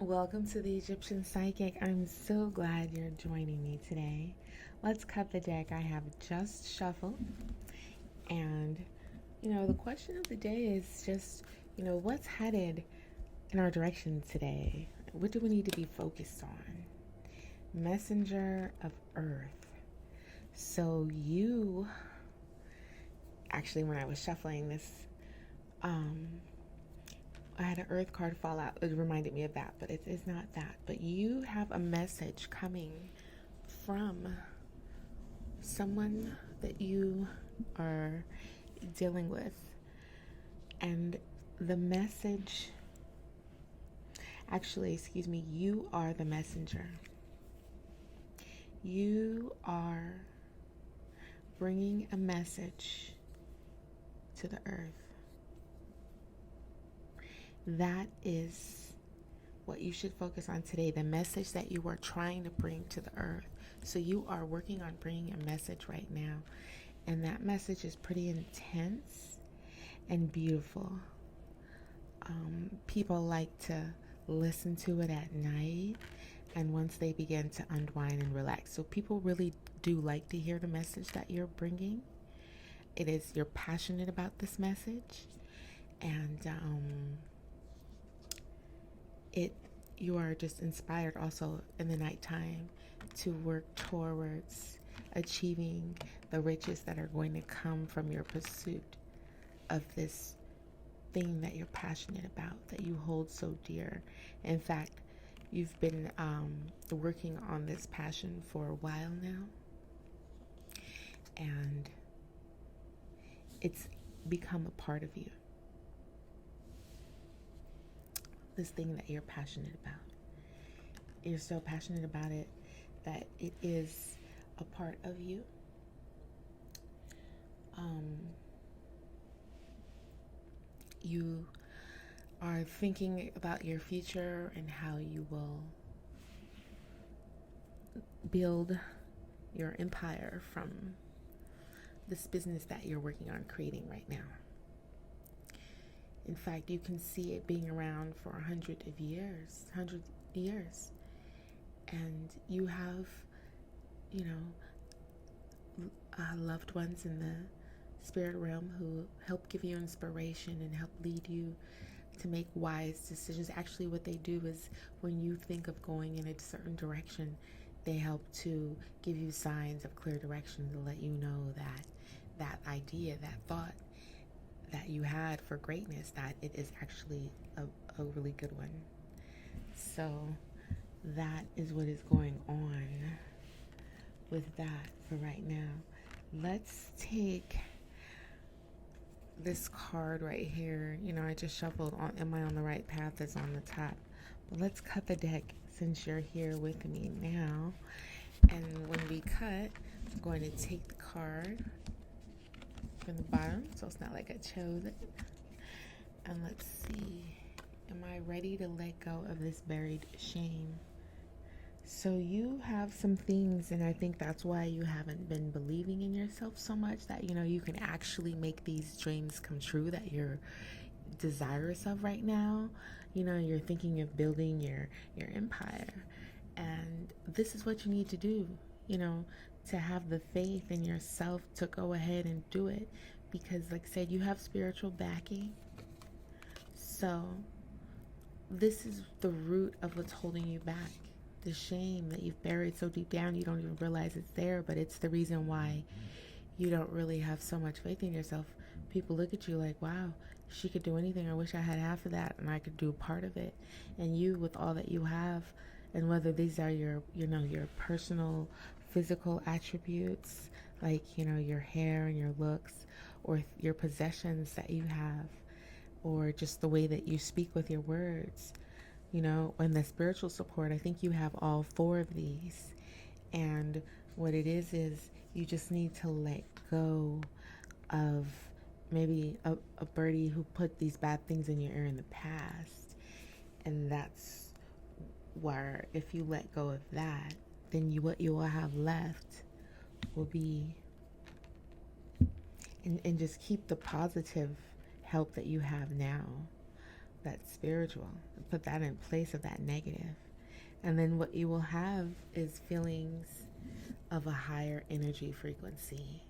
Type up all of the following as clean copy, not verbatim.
Welcome to the Egyptian Psychic. I'm so glad you're joining me today. Let's cut the deck. I have just shuffled. And, the question of the day is just, what's headed in our direction today? What do we need to be focused on? Messenger of Earth. So, actually, when I was shuffling this, um, I had an earth card fall out. It reminded me of that, but it's not that. But you have a message coming from someone that you are dealing with. And the message, actually, excuse me, you are the messenger. You are bringing a message to the earth. That is what you should focus on today, the message that you are trying to bring to the earth. So you are working on bringing a message right now, and that message is pretty intense and beautiful. People like to listen to it at night, and once they begin to unwind and relax. So people really do like to hear the message that you're bringing. You're passionate about this message, and you are just inspired also in the nighttime to work towards achieving the riches that are going to come from your pursuit of this thing that you're passionate about, that you hold so dear. In fact, you've been working on this passion for a while now, and it's become a part of you. This thing that you're passionate about. You're so passionate about it that it is a part of you. You are thinking about your future and how you will build your empire from this business that you're working on creating right now. In fact, you can see it being around for 100 years. And you have, loved ones in the spirit realm who help give you inspiration and help lead you to make wise decisions. Actually, what they do is when you think of going in a certain direction, they help to give you signs of clear direction to let you know that that idea, that thought that you had for greatness, that it is actually a really good one. So that is what is going on with that for right now. Let's take this card right here. I just shuffled on Am I on the Right Path that's on the top. But let's cut the deck since you're here with me now. And when we cut, I'm going to take the card from the bottom so it's not like I chose it. And let's see. Am I ready to let go of this buried shame? So you have some things, and I think that's why you haven't been believing in yourself so much, that you can actually make these dreams come true that you're desirous of right now. You're thinking of building your empire, and this is what you need to do, to have the faith in yourself to go ahead and do it, because like I said, you have spiritual backing. So this is the root of what's holding you back. The shame that you've buried so deep down you don't even realize it's there, but it's the reason why you don't really have so much faith in yourself. People look at you like, wow, she could do anything. I wish I had half of that and I could do part of it. And you, with all that you have, and whether these are your personal physical attributes, like your hair and your looks, or your possessions that you have, or just the way that you speak with your words, and the spiritual support. I think you have all four of these. And what it is you just need to let go of maybe a birdie who put these bad things in your ear in the past. And that's where, if you let go of that, then what you will have left will be, and just keep the positive help that you have now. that spiritual, put that in place of that negative. And then what you will have is feelings of a higher energy frequency.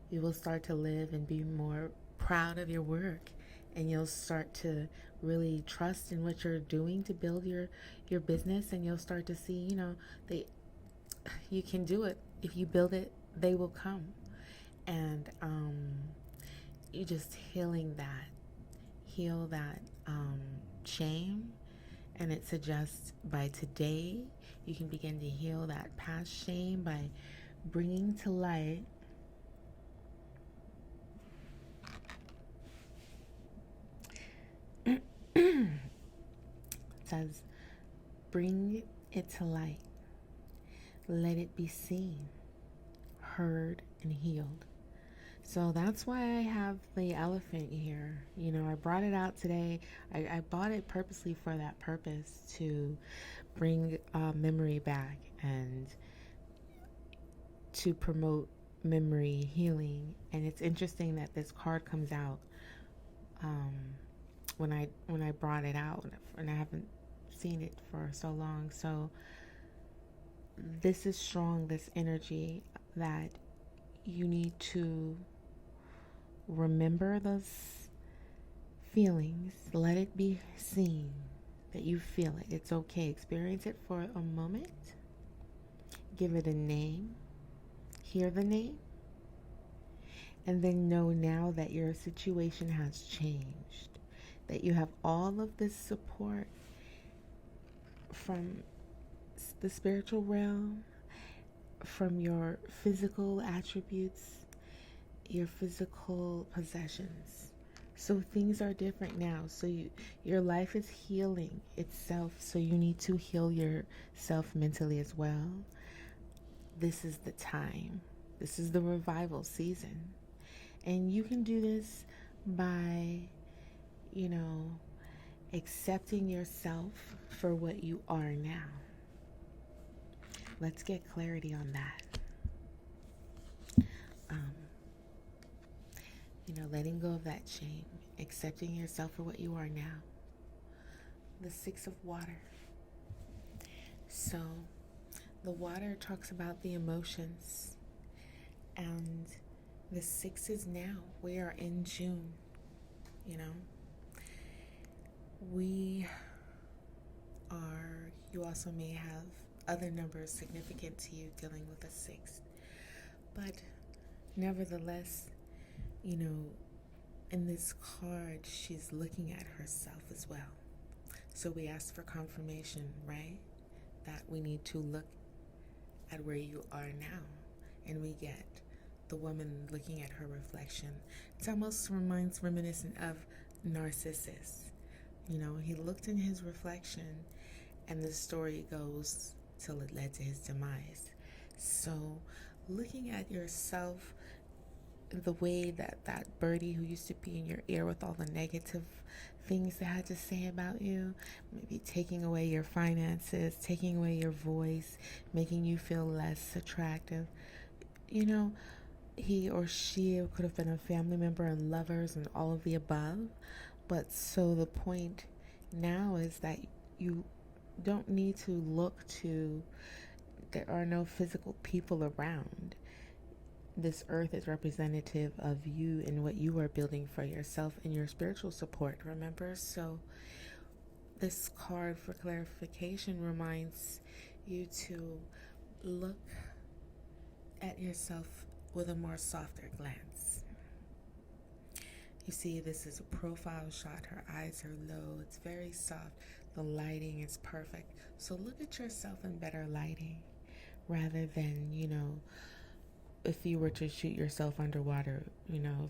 You will start to live and be more proud of your work, and you'll start to really trust in what you're doing to build your business, and you'll start to see, they you can do it. If you build it, they will come. And you just heal that shame, and it suggests by today you can begin to heal that past shame by bringing to light it says bring it to light, let it be seen, heard, and healed. So that's why I have the elephant here. I brought it out today. I bought it purposely for that purpose, to bring memory back and to promote memory healing. And it's interesting that this card comes out when I brought it out, and I haven't seen it for so long. So this is strong, this energy that you need to remember those feelings. Let it be seen that you feel it. It's okay. Experience it for a moment. Give it a name. Hear the name. And then know now that your situation has changed. That you have all of this support from the spiritual realm, from your physical attributes, your physical possessions. So things are different now. So your life is healing itself. So you need to heal yourself mentally as well. This is the time. This is the revival season. And you can do this by, accepting yourself for what you are now. Let's get clarity on that. Letting go of that shame, accepting yourself for what you are now. The 6 of water. So the water talks about the emotions, and the 6 is now. We are in June. You also may have other numbers significant to you dealing with a 6. But nevertheless, in this card, she's looking at herself as well. So we ask for confirmation, right? That we need to look at where you are now. And we get the woman looking at her reflection. It almost reminiscent of Narcissus. He looked in his reflection, and the story goes till it led to his demise. So looking at yourself the way that birdie who used to be in your ear with all the negative things they had to say about you, maybe taking away your finances, taking away your voice, making you feel less attractive. He or she could have been a family member and lovers and all of the above. But so the point now is that you don't need to look to, there are no physical people around. This earth is representative of you and what you are building for yourself and your spiritual support, remember? So this card for clarification reminds you to look at yourself with a more softer glance. You see, this is a profile shot. Her eyes are low. It's very soft. The lighting is perfect. So look at yourself in better lighting rather than, if you were to shoot yourself underwater,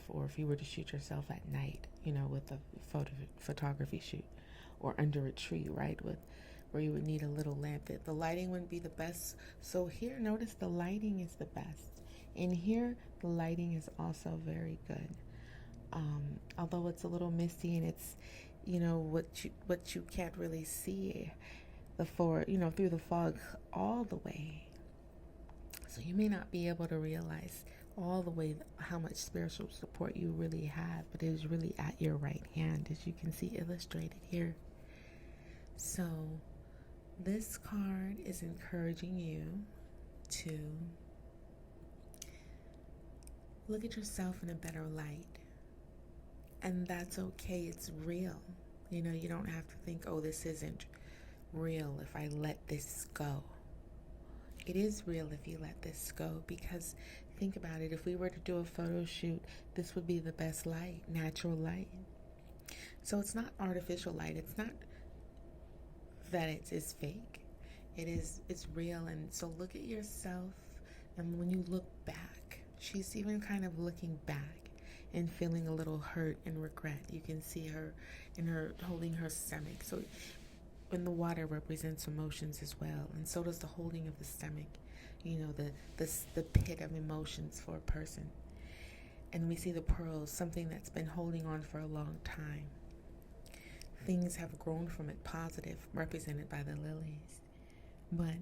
or if you were to shoot yourself at night, with a photography shoot, or under a tree, right, where you would need a little lamp. The lighting wouldn't be the best. So here, notice the lighting is the best. In here, the lighting is also very good. Although it's a little misty and it's, what you can't really see through the fog all the way. So you may not be able to realize all the way how much spiritual support you really have, but it is really at your right hand, as you can see illustrated here. So this card is encouraging you to look at yourself in a better light. And that's okay. It's real. You know, you don't have to think, oh, this isn't real if I let this go. It is real if you let this go, because think about it. If we were to do a photo shoot, this would be the best light, natural light. So it's not artificial light. It's not that it's fake. It's real. And so look at yourself, and when you look back, she's even kind of looking back and feeling a little hurt and regret. You can see her in her holding her stomach. So and the water represents emotions as well, and so does the holding of the stomach, you know, the pit of emotions for a person. And we see the pearls, something that's been holding on for a long time. Things have grown from it, positive, represented by the lilies. But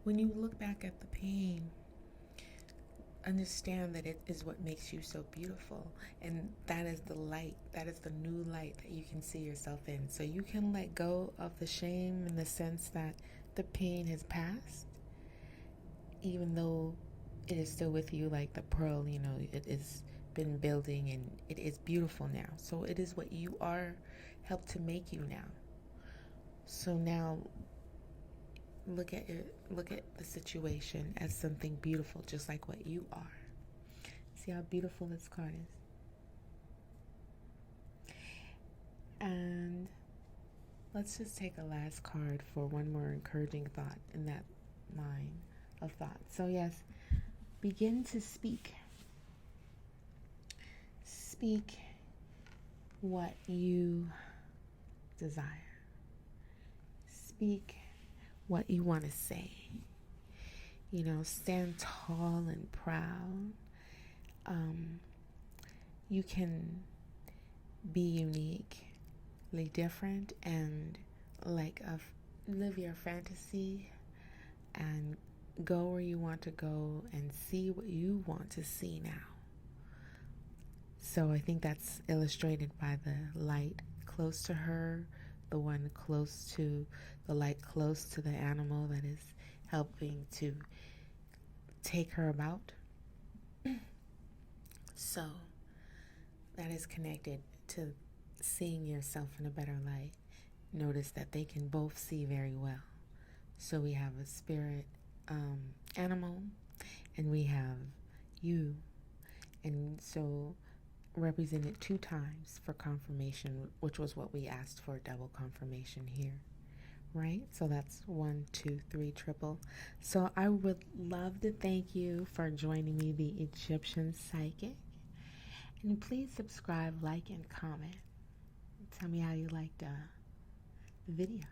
when you look back at the pain, understand that it is what makes you so beautiful, and that is the light, that is the new light that you can see yourself in. So you can let go of the shame in the sense that the pain has passed, even though it is still with you, like the pearl, you know, it has been building and it is beautiful now. So it is what you are, helped to make you now. So now look at the situation as something beautiful, just like what you are. See how beautiful this card is? And let's just take a last card for one more encouraging thought in that line of thought. So yes, begin to speak. Speak what you desire. Speak what you want to say. You know, stand tall and proud. You can be uniquely different and live your fantasy and go where you want to go and see what you want to see now. So I think that's illustrated by the light close to her, the one close to the light, close to the animal that is helping to take her about. So that is connected to seeing yourself in a better light. Notice that they can both see very well. So we have a spirit animal, and we have you. And so represented 2 times for confirmation, which was what we asked for, double confirmation here, right? So that's 1, 2, 3 triple. So I would love to thank you for joining me, the Egyptian Psychic, and please subscribe, like, and comment. Tell me how you liked the video.